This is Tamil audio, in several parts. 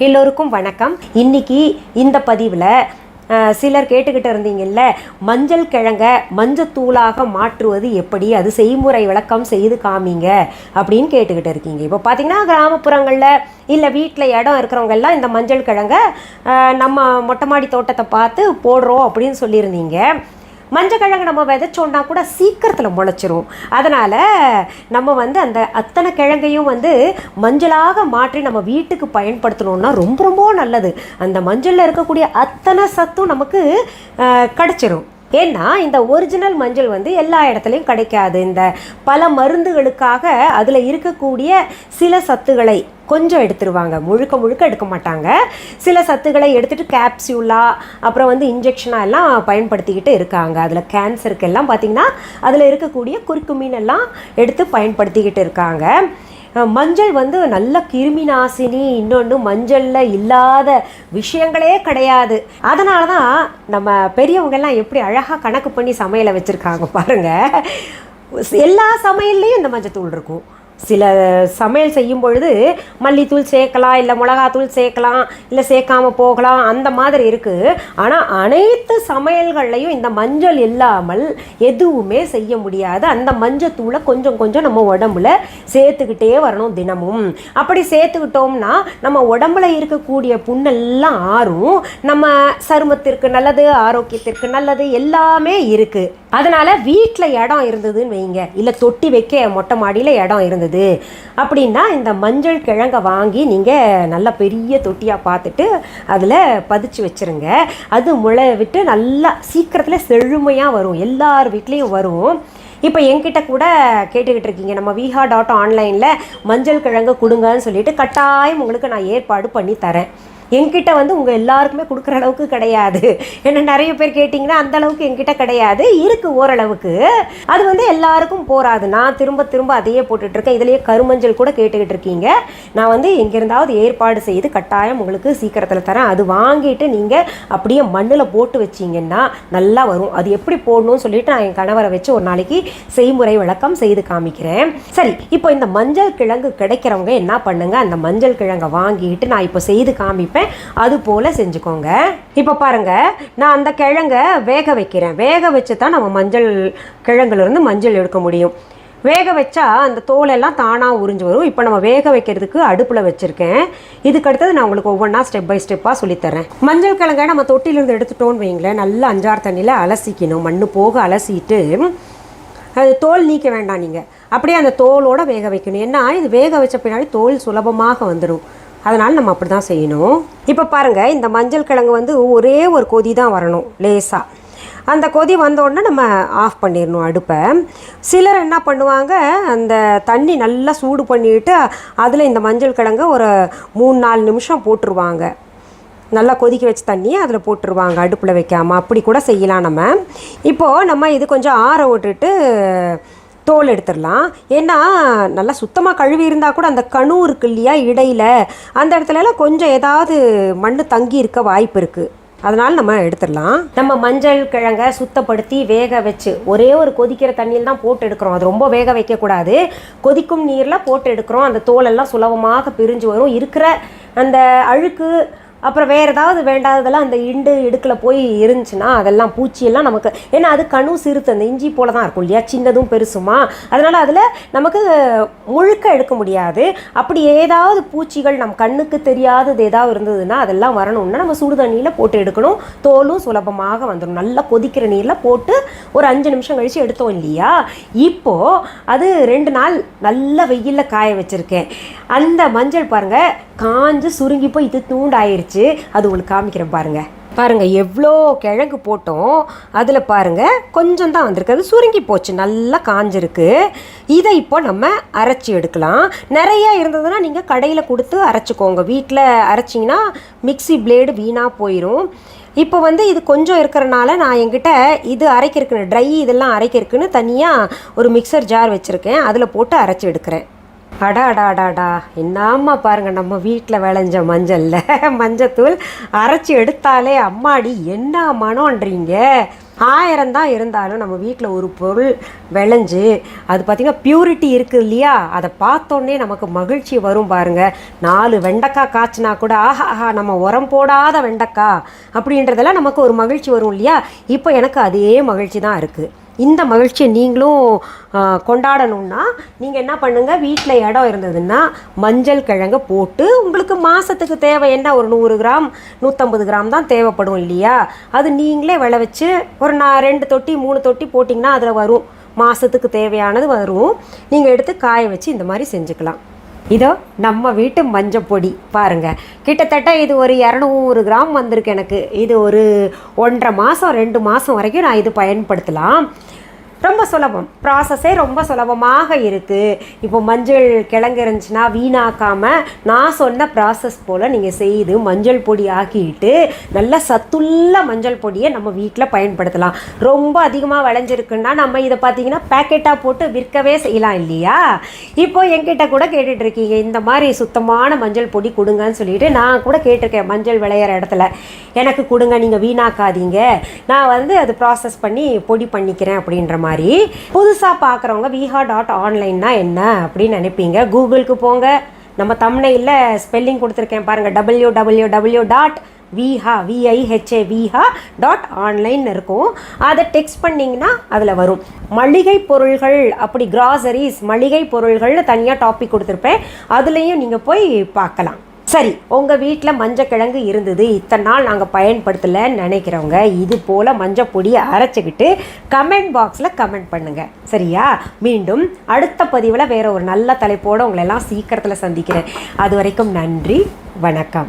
எல்லோருக்கும் வணக்கம். இன்னைக்கு இந்த பதிவில் சிலர் கேட்டுக்கிட்டு இருந்தீங்கல்ல, மஞ்சள் கிழங்க மஞ்சத்தூளாக மாற்றுவது எப்படி, அது செய்முறை விளக்கம் செய்து காமிங்க அப்படின்னு கேட்டுக்கிட்டு இருக்கீங்க. இப்போ பார்த்தீங்கன்னா கிராமப்புறங்களில் இல்லை வீட்டில் இடம் இருக்கிறவங்கெல்லாம் இந்த மஞ்சள் கிழங்க நம்ம மொட்டை மாடி தோட்டத்தை பார்த்து போடுறோம் அப்படின்னு சொல்லியிருந்தீங்க. மஞ்சள் கிழங்கு நம்ம விதைச்சோன்னா கூட சீக்கிரத்தில் முளைச்சிரும். அதனால் நம்ம அந்த அத்தனை கிழங்கையும் மஞ்சளாக மாற்றி நம்ம வீட்டுக்கு பயன்படுத்தணுன்னா ரொம்ப ரொம்ப நல்லது. அந்த மஞ்சளில் இருக்கக்கூடிய அத்தனை சத்தும் நமக்கு கிடச்சிரும். ஏன்னா இந்த ஒரிஜினல் மஞ்சள் எல்லா இடத்துலையும் கிடைக்காது. இந்த பல மருந்துகளுக்காக அதில் இருக்கக்கூடிய சில சத்துக்களை கொஞ்சம் எடுத்துருவாங்க, முழுக்க முழுக்க எடுக்க மாட்டாங்க. சில சத்துக்களை எடுத்துகிட்டு கேப்சியூலாக அப்புறம் இன்ஜெக்ஷனாக எல்லாம் பயன்படுத்திக்கிட்டு இருக்காங்க. அதில் கேன்சருக்கெல்லாம் பார்த்திங்கன்னா அதில் இருக்கக்கூடிய குறுக்குமீன் எல்லாம் எடுத்து பயன்படுத்திக்கிட்டு இருக்காங்க. மஞ்சள் நல்ல கிருமி நாசினி. இன்னொன்று மஞ்சளில் இல்லாத விஷயங்களே கிடையாது. அதனால தான் நம்ம பெரியவங்கெல்லாம் எப்படி அழகாக கணக்கு பண்ணி சமையலை வச்சுருக்காங்க பாருங்கள். எல்லா சமையல்லையும் இந்த மஞ்சத்தூள் இருக்கும். சில சமையல் செய்யும் பொழுது மல்லித்தூள் சேர்க்கலாம், இல்லை மிளகாத்தூள் சேர்க்கலாம், இல்லை சேர்க்காமல் போகலாம், அந்த மாதிரி இருக்குது. ஆனால் அனைத்து சமையல்கள்லையும் இந்த மஞ்சள் இல்லாமல் எதுவுமே செய்ய முடியாது. அந்த மஞ்சத்தூளை கொஞ்சம் கொஞ்சம் நம்ம உடம்புல சேர்த்துக்கிட்டே வரணும் தினமும். அப்படி சேர்த்துக்கிட்டோம்னா நம்ம உடம்புல இருக்கக்கூடிய புண்ணெல்லாம் ஆறும். நம்ம சருமத்திற்கு நல்லது, ஆரோக்கியத்திற்கு நல்லது, எல்லாமே இருக்குது. அதனால் வீட்டில் இடம் இருந்ததுன்னு வைங்க, இல்லை தொட்டி வைக்க மொட்டை மாடியில் இடம் இருந்தது அப்படின்னா இந்த மஞ்சள் கிழங்கை வாங்கி நீங்கள் நல்ல பெரிய தொட்டியாக பார்த்துட்டு அதில் பதிச்சு வச்சுருங்க. அது முளை விட்டு நல்லா சீக்கிரத்தில் செழுமையாக வரும், எல்லார் வீட்லேயும் வரும். இப்போ என்கிட்ட கூட கேட்டுக்கிட்டு இருக்கீங்க, நம்ம viha.online மஞ்சள் கிழங்கு கொடுங்கன்னு சொல்லிட்டு கட்டாயம் உங்களுக்கு நான் ஏற்பாடு பண்ணி தரேன். என்கிட்ட உங்கள் எல்லாருக்குமே கொடுக்குற அளவுக்கு கிடையாது. ஏன்னா நிறைய பேர் கேட்டிங்கன்னா அந்த அளவுக்கு என்கிட்ட கிடையாது, இருக்குது ஓரளவுக்கு. அது எல்லாருக்கும் போகாது. நான் திரும்ப திரும்ப அதையே போட்டுட்ருக்கேன். இதுலேயே கருமஞ்சள் கூட கேட்டுக்கிட்டு இருக்கீங்க. நான் எங்கிருந்தாவது ஏற்பாடு செய்து கட்டாயம் உங்களுக்கு சீக்கிரத்தில் தரேன். அது வாங்கிட்டு நீங்கள் அப்படியே மண்ணில் போட்டு வச்சிங்கன்னா நல்லா வரும். அது எப்படி போடணும்னு சொல்லிட்டு நான் என் கணவரை வச்சு ஒரு நாளைக்கு செய்முறை விளக்கம் செய்து காமிக்கிறேன். சரி, இப்போ இந்த மஞ்சள் கிழங்கு கிடைக்கிறவங்க என்ன பண்ணுங்க, அந்த மஞ்சள் கிழங்கை வாங்கிட்டு நான் இப்போ செய்து காமிப்பேன், அது போல செஞ்சுக்கோங்க. இப்போ பாருங்க, நான் அந்த கிழங்க வேக வைக்கிறேன். வேக வச்சு தான் நம்ம மஞ்சள் கிழங்குல இருந்து மஞ்சள் எடுக்க முடியும். வேக வச்சா அந்த தோலெல்லாம் தானாக உறிஞ்சு வரும். இப்போ நம்ம வேக வைக்கிறதுக்கு அடுப்பில் வச்சுருக்கேன். இதுக்கு அடுத்தது நான் உங்களுக்கு ஒவ்வொன்றா ஸ்டெப் பை ஸ்டெப்பாக சொல்லித்தரேன். மஞ்சள் கிழங்கை நம்ம தொட்டிலிருந்து எடுத்துட்டோன்னு வைங்களேன், நல்லா 5-6 தண்ணியில் அலசிக்கணும். மண்ணு போக அலசிட்டு அது தோல் நீக்க வேண்டாம். நீங்கள் அப்படியே அந்த தோலோடு வேக வைக்கணும். ஏன்னா இது வேக வச்ச பின்னாடி தோல் சுலபமாக வந்துடும். அதனால் நம்ம அப்படி தான் செய்யணும். இப்போ பாருங்கள், இந்த மஞ்சள் கிழங்கு ஒரே ஒரு கொதி தான் வரணும் லேசாக. அந்த கொதி வந்தோடனே நம்ம ஆஃப் பண்ணிடணும் அடுப்பை. சிலர் என்ன பண்ணுவாங்க, அந்த தண்ணி நல்லா சூடு பண்ணிவிட்டு அதில் இந்த மஞ்சள் கிழங்கை ஒரு 3-4 நிமிஷம் போட்டுருவாங்க. நல்லா கொதிக்க வச்ச தண்ணியை அதில் போட்டுருவாங்க அடுப்பில் வைக்காமல். அப்படி கூட செய்யலாம் நம்ம. இப்போது நம்ம இது கொஞ்சம் ஆற விட்டுட்டு தோல் எடுத்துடலாம். ஏன்னா நல்லா சுத்தமாக கழுவி இருந்தால் கூட அந்த கணு இருக்கு இல்லையா இடையில், அந்த இடத்துலலாம் கொஞ்சம் ஏதாவது மண் தங்கி இருக்க வாய்ப்பு இருக்குது. அதனால் நம்ம எடுத்துடலாம். நம்ம மஞ்சள் கிழங்கை சுத்தப்படுத்தி வேக வச்சு ஒரே ஒரு கொதிக்கிற தண்ணியில் தான் போட்டு எடுக்கிறோம். அது ரொம்ப வேக வைக்கக்கூடாது. கொதிக்கும் நீரில் போட்டு எடுக்கிறோம். அந்த தோலெல்லாம் சுலபமாக பிரிஞ்சு வரும். இருக்கிற அந்த அழுக்கு அப்புறம் வேறு ஏதாவது வேண்டாததெல்லாம் அந்த இடுக்கில் போய் இருந்துச்சுன்னா அதெல்லாம் பூச்சியெல்லாம் நமக்கு, ஏன்னா அது கணு சிறுத்து அந்த இஞ்சி போல தான் இருக்கும் இல்லையா, சின்னதும் பெருசுமா. அதனால் அதில் நமக்கு முழுக்க எடுக்க முடியாது. அப்படி ஏதாவது பூச்சிகள் நம் கண்ணுக்கு தெரியாதது ஏதாவது இருந்ததுன்னா அதெல்லாம் வரணும்னா நம்ம சுடு தண்ணியில் போட்டு எடுக்கணும். தோலும் சுலபமாக வந்துடும். நல்லா கொதிக்கிற நீரில் போட்டு ஒரு 5 நிமிஷம் கழித்து எடுத்தோம் இல்லையா. இப்போது அது 2 நாள் நல்ல வெயிலில் காய வச்சுருக்கேன். அந்த மஞ்சள் பாருங்கள் காஞ்சு சுருங்கி போய் இது தூண்டாயிருச்சு. அது உங்களுக்கு காமிக்கிறேன் பாருங்கள். பாருங்கள் எவ்வளோ கிழங்கு போட்டோம், அதில் பாருங்கள் கொஞ்சம் தான் வந்திருக்கு. அது சுருங்கி போச்சு, நல்லா காஞ்சிருக்கு. இதை இப்போ நம்ம அரைச்சி எடுக்கலாம். நிறையா இருந்ததுன்னா நீங்கள் கடையில் கொடுத்து அரைச்சிக்கோங்க. வீட்டில் அரைச்சிங்கன்னா மிக்ஸி பிளேடு வீணாக போயிடும். இப்போ இது கொஞ்சம் இருக்கிறனால நான் என்கிட்ட இது அரைக்கிறதுக்குன்னு ட்ரை இதெல்லாம் அரைக்கிறதுக்குன்னு தனியாக ஒரு மிக்சர் ஜார் வச்சுருக்கேன். அதில் போட்டு அரைச்சி எடுக்கிறேன். அடாடாடாடா, என்னாம்மா பாருங்கள், நம்ம வீட்டில் விளைஞ்ச மஞ்சளில் மஞ்சத்தூள் அரைச்சி எடுத்தாலே அம்மாடி என்ன மனம்ன்றீங்க. 1000 தான் இருந்தாலும் நம்ம வீட்டில் ஒரு பொருள் விளைஞ்சு அது பார்த்திங்கன்னா பியூரிட்டி இருக்குது இல்லையா, அதை பார்த்தோன்னே நமக்கு மகிழ்ச்சி வரும் பாருங்கள். 4 வெண்டைக்காய் காய்ச்சினா கூட ஆஹா நம்ம உரம் போடாத வெண்டைக்காய் அப்படின்றதெல்லாம் நமக்கு ஒரு மகிழ்ச்சி வரும் இல்லையா. இப்போ எனக்கு அதே மகிழ்ச்சி தான் இருக்குது. இந்த மகிழ்ச்சியை நீங்களும் கொண்டாடணுன்னா நீங்கள் என்ன பண்ணுங்கள், வீட்டில் இடம் இருந்ததுன்னா மஞ்சள் கிழங்கு போட்டு உங்களுக்கு மாதத்துக்கு தேவை என்ன ஒரு 100 கிராம் 150 கிராம் தான் தேவைப்படும் இல்லையா, அது நீங்களே விளைவிச்சு ஒரு 2 தொட்டி 3 தொட்டி போட்டிங்கன்னா அதில் வரும், மாதத்துக்கு தேவையானது வரும். நீங்கள் எடுத்து காய வச்சு இந்த மாதிரி செஞ்சுக்கலாம். இதோ நம்ம வீட்டு மஞ்சள் பொடி பாருங்கள், கிட்டத்தட்ட இது ஒரு 200 கிராம் வந்திருக்கு எனக்கு. இது ஒரு 1.5 மாதம் 2 மாதம் வரைக்கும் நான் இது பயன்படுத்தலாம். ரொம்ப சுலபம், ப்ராசஸே ரொம்ப சுலபமாக இருக்குது. இப்போ மஞ்சள் கிழங்கு இருந்துச்சுன்னா வீணாக்காமல் நான் சொன்ன ப்ராசஸ் போல் நீங்கள் செய்து மஞ்சள் பொடி ஆக்கிட்டு நல்ல சத்துள்ள மஞ்சள் பொடியை நம்ம வீட்டில் பயன்படுத்தலாம். ரொம்ப அதிகமாக விளைஞ்சிருக்குன்னா நம்ம இதை பார்த்திங்கன்னா பேக்கெட்டாக போட்டு விற்கவே செய்யலாம் இல்லையா. இப்போ என்கிட்ட கூட கேட்டுட்ருக்கீங்க இந்த மாதிரி சுத்தமான மஞ்சள் பொடி கொடுங்கன்னு சொல்லிட்டு. நான் கூட கேட்டிருக்கேன் மஞ்சள் விளையிற இடத்துல, எனக்கு கொடுங்க, நீங்கள் வீணாக்காதீங்க, நான் அது ப்ராசஸ் பண்ணி பொடி பண்ணிக்கிறேன் அப்படின்ற மாதிரி. புதுசாக பார்க்குறவங்க viha.online என்ன அப்படின்னு நினைப்பீங்க. கூகுளுக்கு போங்க, நம்ம தம்ப்நெயில்ல ஸ்பெல்லிங் கொடுத்துருக்கேன் பாருங்கள், www.viha.online இருக்கும். அதை டெக்ஸ்ட் பண்ணிங்கன்னா அதில் வரும். மளிகை பொருள்கள் அப்படி கிராசரிஸ் மளிகை பொருள்கள்னு தனியாக டாபிக் கொடுத்துருப்பேன், அதுலேயும் நீங்கள் போய் பார்க்கலாம். சரி, உங்கள் வீட்டில் மஞ்சக்கிழங்கு இருந்தது, இத்தனை நாள் நாங்கள் பயன்படுத்தலைன்னு நினைக்கிறவங்க இது போல் மஞ்சள் பொடியை அரைச்சிக்கிட்டு கமெண்ட் பாக்ஸில் கமெண்ட் பண்ணுங்கள். சரியா? மீண்டும் அடுத்த பதிவில் வேறு ஒரு நல்ல தலைப்போடு உங்களெல்லாம் சீக்கிரத்தில் சந்திக்கிறேன். அது வரைக்கும் நன்றி, வணக்கம்.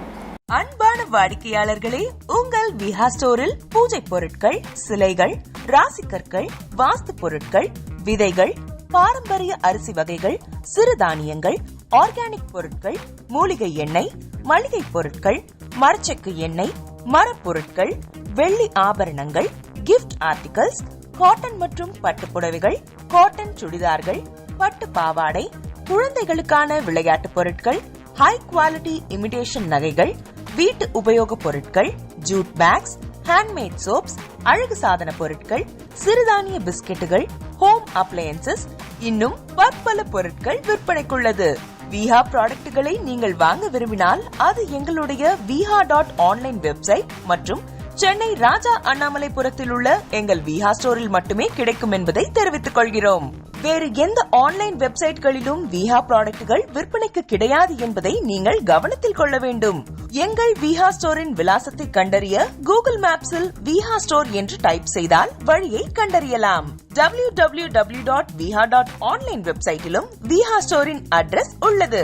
அன்பான வாடிக்கையாளர்களே, உங்கள் விஹா ஸ்டோரில் பூஜை பொருட்கள், சிலைகள், ராசிக்கற்கள், வாஸ்து பொருட்கள், விதைகள், பாரம்பரிய அரிசி வகைகள், சிறுதானியங்கள், ஆர்கானிக் பொருட்கள், மூலிகை எண்ணெய், மளிகை பொருட்கள், மரச்செக்கு எண்ணெய், மரப்பொருட்கள், வெள்ளி ஆபரணங்கள், கிஃப்ட் ஆர்டிகல்ஸ், காட்டன் மற்றும் பட்டு புடவைகள், காட்டன் சுடிதார்கள், பட்டு பாவாடை, குழந்தைகளுக்கான விளையாட்டு பொருட்கள், ஹை குவாலிட்டி இமிடேஷன் நகைகள், வீட்டு உபயோக பொருட்கள், ஜூட் பேக்ஸ், ஹேண்ட்மேட் சோப்ஸ், அழகு சாதன பொருட்கள், சிறுதானிய பிஸ்கெட்டுகள், ஹோம் அப்ளையன்சஸ், இன்னும் பற்பல பொருட்கள் விற்பனைக்குள்ளது. விஹா ப்ராடக்ட்களை நீங்கள் வாங்க விரும்பினால் அது எங்களுடைய viha.online வெப்சைட் மற்றும் சென்னை ராஜா அண்ணாமலைபுரத்தில் உள்ள எங்கள் விஹா ஸ்டோரில் மட்டுமே கிடைக்கும் என்பதை தெரிவித்துக் கொள்கிறோம். வேறு எந்த ஆன்லைன் வெப்சைட்களிலும் விஹா ப்ராடக்ட்கள் விற்பனைக்கு கிடையாது என்பதை நீங்கள் கவனத்தில் கொள்ள வேண்டும். எங்கள் விஹா ஸ்டோரின் விலாசத்தை கண்டறிய கூகுள் மேப்ஸில் விஹா ஸ்டோர் என்று டைப் செய்தால் வழியை கண்டறியலாம். www.viha.online வெப்சைட்டிலும் விஹா ஸ்டோரின் அட்ரஸ் உள்ளது.